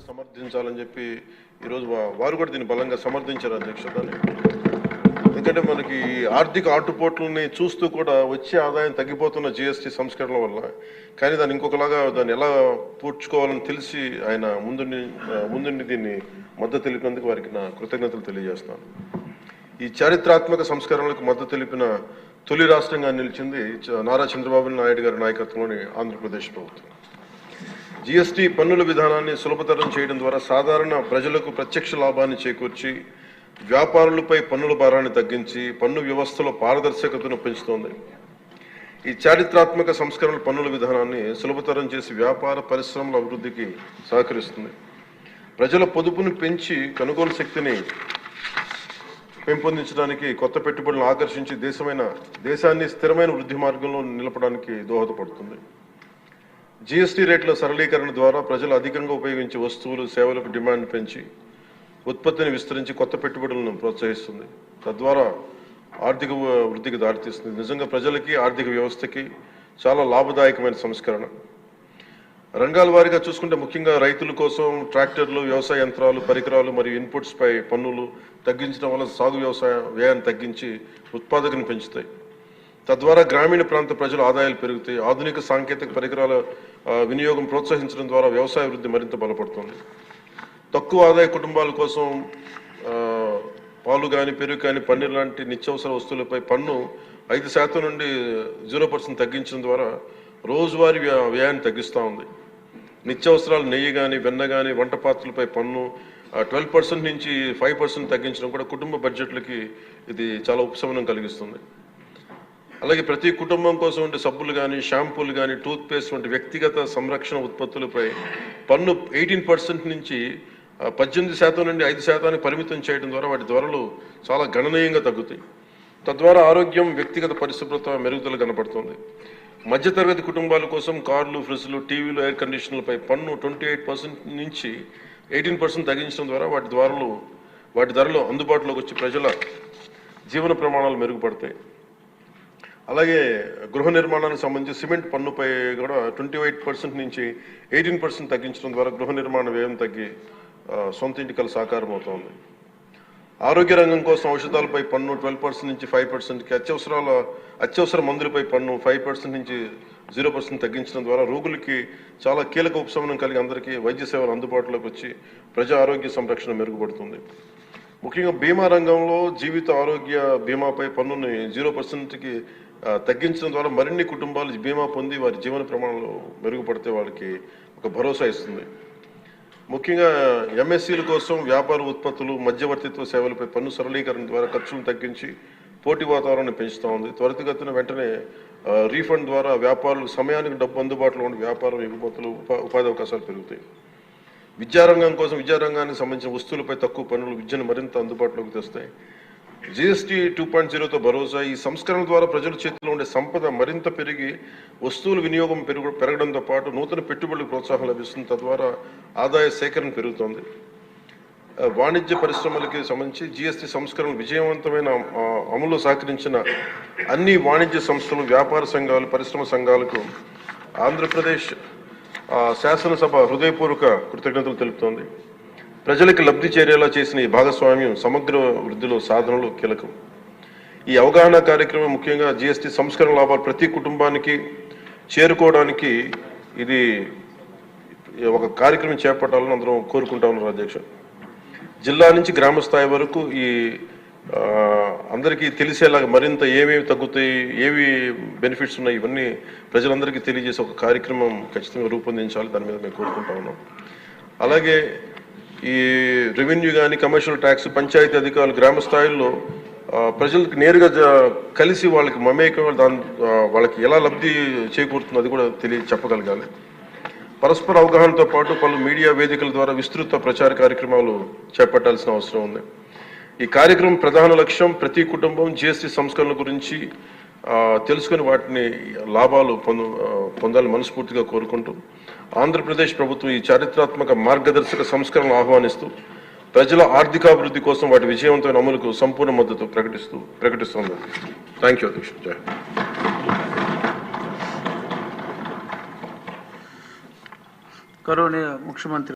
సమర్థించాలని చెప్పి ఈరోజు వారు కూడా దీన్ని బలంగా సమర్థించారు అధ్యక్ష. ఎందుకంటే మనకి ఆర్థిక ఆటుపోట్లని చూస్తూ కూడా వచ్చే ఆదాయం తగ్గిపోతున్న జిఎస్టీ సంస్కరణల వల్ల, కానీ దాన్ని ఇంకొకలాగా దాన్ని ఎలా పూడ్చుకోవాలని తెలిసి ఆయన ముందుండి దీన్ని మద్దతు తెలిపినందుకు వారికి నా కృతజ్ఞతలు తెలియజేస్తాను. ఈ చారిత్రాత్మక సంస్కరణలకు మద్దతు తెలిపిన తొలి రాష్ట్రంగా నిలిచింది నారా చంద్రబాబు నాయుడు గారి నాయకత్వంలోని ఆంధ్రప్రదేశ్ ప్రభుత్వం. జిఎస్టీ పన్నుల విధానాన్ని సులభతరం చేయడం ద్వారా సాధారణ ప్రజలకు ప్రత్యక్ష లాభాన్ని చేకూర్చి వ్యాపారులపై పన్నుల భారాన్ని తగ్గించి పన్ను వ్యవస్థలో పారదర్శకతను పెంచుతోంది. ఈ చారిత్రాత్మక సంస్కరణల పన్నుల విధానాన్ని సులభతరం చేసి వ్యాపార పరిశ్రమల అభివృద్ధికి సహకరిస్తుంది. ప్రజల పొదుపును పెంచి కొనుగోలు శక్తిని పెంపొందించడానికి, కొత్త పెట్టుబడులను ఆకర్షించి దేశాన్ని స్థిరమైన వృద్ధి మార్గంలో నిలపడానికి దోహదపడుతుంది. జిఎస్టీ రేట్ల సరళీకరణ ద్వారా ప్రజలు అధికంగా ఉపయోగించే వస్తువులు సేవలకు డిమాండ్ పెంచి ఉత్పత్తిని విస్తరించి కొత్త పెట్టుబడులను ప్రోత్సహిస్తుంది. తద్వారా ఆర్థిక వృద్ధికి దారితీస్తుంది. నిజంగా ప్రజలకి ఆర్థిక వ్యవస్థకి చాలా లాభదాయకమైన సంస్కరణ. రంగాల వారీగా చూసుకుంటే ముఖ్యంగా రైతుల కోసం ట్రాక్టర్లు, వ్యవసాయ యంత్రాలు, పరికరాలు మరియు ఇన్పుట్స్ పై పన్నులు తగ్గించడం వల్ల సాగు వ్యవసాయ వ్యయాన్ని తగ్గించి ఉత్పాదకను పెంచుతాయి. తద్వారా గ్రామీణ ప్రాంత ప్రజల ఆదాయాలు పెరుగుతాయి. ఆధునిక సాంకేతిక పరికరాల వినియోగం ప్రోత్సహించడం ద్వారా వ్యవసాయ వృద్ధి మరింత బలపడుతుంది. తక్కువ ఆదాయ కుటుంబాల కోసం పాలు కానీ, పెరుగు కానీ, పన్నీర్ లాంటి నిత్యావసర వస్తువులపై పన్ను 5% నుండి 0% తగ్గించడం ద్వారా రోజువారీ వ్యయాన్ని తగ్గిస్తూ ఉంది. నిత్యావసరాలు నెయ్యి కానీ, వెన్న కానీ, వంట పాత్రలపై పన్ను 12% నుంచి 5% తగ్గించడం కూడా కుటుంబ బడ్జెట్లకి ఇది చాలా ఉపశమనం కలిగిస్తుంది. అలాగే ప్రతి కుటుంబం కోసం ఉండే సబ్బులు కానీ, షాంపూలు కానీ, టూత్ పేస్ట్ వంటి వ్యక్తిగత సంరక్షణ ఉత్పత్తులపై పన్ను 18% నుంచి 18% నుండి 5% పరిమితం చేయడం ద్వారా వాటి ధరలు చాలా గణనీయంగా తగ్గుతాయి. తద్వారా ఆరోగ్యం, వ్యక్తిగత పరిశుభ్రత మెరుగుదల కనపడుతుంది. మధ్యతరగతి కుటుంబాల కోసం కార్లు, ఫ్రిడ్జ్లు, టీవీలు, ఎయిర్ కండిషనర్లపై పన్ను 28% నుంచి 18% తగ్గించడం ద్వారా వాటి ధరలు అందుబాటులోకి వచ్చి ప్రజల జీవన ప్రమాణాలు మెరుగుపడతాయి. అలాగే గృహ నిర్మాణానికి సంబంధించి సిమెంట్ పన్నుపై కూడా 28% నుంచి 18% తగ్గించడం ద్వారా గృహ నిర్మాణ వ్యయం తగ్గి సొంత ఇంటికల సాకారం అవుతోంది. ఆరోగ్య రంగం కోసం ఔషధాలపై పన్ను 12% నుంచి 5%కి, అత్యవసర మందులపై పన్ను 5% నుంచి 0% తగ్గించడం ద్వారా రోగులకి చాలా కీలక ఉపశమనం కలిగి అందరికీ వైద్య సేవలు అందుబాటులోకి వచ్చి ప్రజా ఆరోగ్య సంరక్షణ మెరుగుపడుతుంది. ముఖ్యంగా బీమా రంగంలో జీవిత ఆరోగ్య బీమాపై పన్నుని 0%కి తగ్గించడం ద్వారా మరిన్ని కుటుంబాలు బీమా పొంది వారి జీవన ప్రమాణాలు మెరుగుపడితే వాళ్ళకి ఒక భరోసా ఇస్తుంది. ముఖ్యంగా ఎంఎస్సీల కోసం వ్యాపార ఉత్పత్తులు, మధ్యవర్తిత్వ సేవలపై పన్ను సరళీకరణ ద్వారా ఖర్చులను తగ్గించి పోటీ వాతావరణాన్ని పెంచుతూ ఉంది. త్వరితగతిన వెంటనే రీఫండ్ ద్వారా వ్యాపారులకు సమయానికి డబ్బు అందుబాటులో ఉండే వ్యాపారం, ఎగుమతులు, ఉపాధి అవకాశాలు పెరుగుతాయి. విద్యారంగానికి సంబంధించిన వస్తువులపై తక్కువ పన్నులు విద్యను మరింత అందుబాటులోకి తెస్తాయి. జిఎస్టీ 2.0తో భరోసా. ఈ సంస్కరణ ద్వారా ప్రజల చేతిలో ఉండే సంపద మరింత పెరిగి వస్తువుల వినియోగం పెరగడంతో పాటు నూతన పెట్టుబడులకు ప్రోత్సాహం లభిస్తుంది. తద్వారా ఆదాయ సేకరణ పెరుగుతోంది. వాణిజ్య పరిశ్రమలకి సంబంధించి జిఎస్టీ సంస్కరణ విజయవంతమైన అమలు సహకరించిన అన్ని వాణిజ్య సంస్థలు, వ్యాపార సంఘాలు, పరిశ్రమ సంఘాలకు ఆంధ్రప్రదేశ్ శాసనసభ హృదయపూర్వక కృతజ్ఞతలు తెలుపుతోంది. ప్రజలకు లబ్ధి చేరేలా చేసిన ఈ భాగస్వామ్యం సమగ్ర వృద్ధిలో సాధనలో కీలకం. ఈ అవగాహన కార్యక్రమం ముఖ్యంగా జిఎస్టీ సంస్కరణ లాభాలు ప్రతి కుటుంబానికి చేరుకోవడానికి ఇది ఒక కార్యక్రమం చేపట్టాలని అందరం కోరుకుంటా ఉన్నారు అధ్యక్ష. జిల్లా నుంచి గ్రామ స్థాయి వరకు ఈ అందరికీ తెలిసేలాగా మరింత ఏమేమి తగ్గుతాయి, ఏవి బెనిఫిట్స్ ఉన్నాయి, ఇవన్నీ ప్రజలందరికీ తెలియజేసే ఒక కార్యక్రమం ఖచ్చితంగా రూపొందించాలి. దాని మీద మేము కోరుకుంటా ఉన్నాం. అలాగే ఈ రెవెన్యూ కానీ, కమర్షియల్ ట్యాక్స్, పంచాయతీ అధికారులు గ్రామ స్థాయిలో ప్రజలకు నేరుగా కలిసి వాళ్ళకి మమేకం వాళ్ళకి ఎలా లబ్ధి చేకూరుతుందో అది కూడా చెప్పగలగాలి. పరస్పర అవగాహనతో పాటు పలు మీడియా వేదికల ద్వారా విస్తృత ప్రచార కార్యక్రమాలు చేపట్టాల్సిన అవసరం ఉంది. ఈ కార్యక్రమం ప్రధాన లక్ష్యం ప్రతి కుటుంబం జిఎస్టీ సంస్కరణ గురించి తెలుసుకుని వాటిని లాభాలు పొందాలని మనస్ఫూర్తిగా కోరుకుంటూ ఆంధ్రప్రదేశ్ ప్రభుత్వం ఈ చారిత్రాత్మక మార్గదర్శక సంస్కరణను ఆహ్వానిస్తూ ప్రజల ఆర్థికాభివృద్ధి కోసం వాటి విజయవంతమైన అమలుకు సంపూర్ణ మద్దతు ప్రకటిస్తోంది. థ్యాంక్ యూ అధ్యక్ష. జై. గౌరవనీయ ముఖ్యమంత్రి